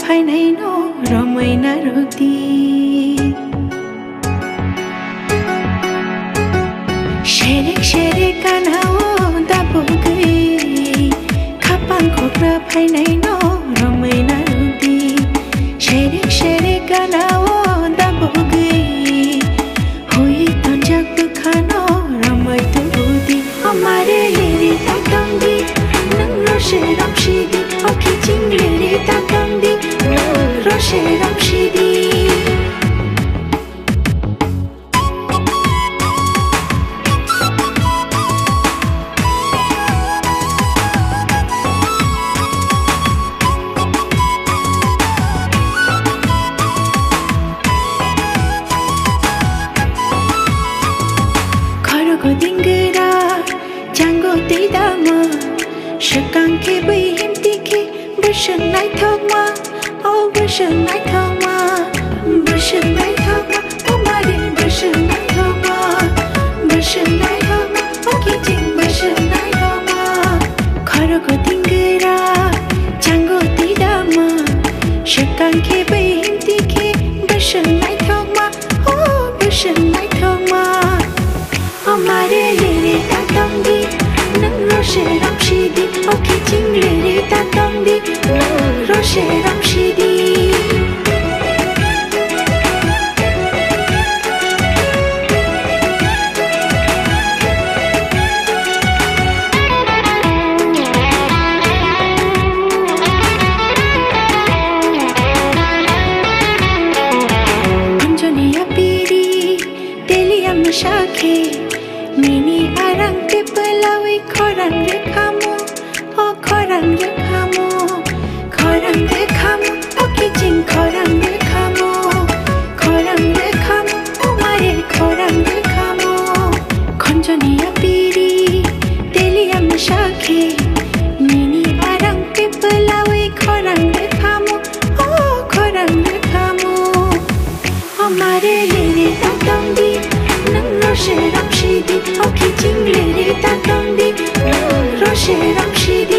फाइनाइ न रमाइना रोती Sherek sherek kanao dapo gay Kapang kopra painay no ramay na rudi Sherek sherek kanao dapo gay Hoy tanjak bukhano ramay tu rudi Hamare lere tatang di Nang roshe ramshidi Oki ching lere tatang di Nang roshe ramshidi Ko dingira jango ti dama shakang ke bai him ti ke bashan nai thok ma oh bashan nai thok ma oh mare bashan nai thok ma oh ki ting bashan nai thok ma kharo ko dingira jango ti dama shakang ke bai him ti ke bashan nai thok ma oh bashan nai thok ma Hamare lere tatang di Nang roshe ramshidi Oki ching lere tatang di Nang roshe ramshidi Anjaniya piri Delia mashake Mini arang te pelawi khorang rekhamu oh khorang rekhamu oh kijing khorang rekhamu oh mare khorang rekhamu khonjaniya piri delia mashake mini arang te pelawi khorang rekhamu oh khorang rekhamu hamare lere tatang di nang roshe ramshidi Oki ching lere tatang di Roshe ramshidi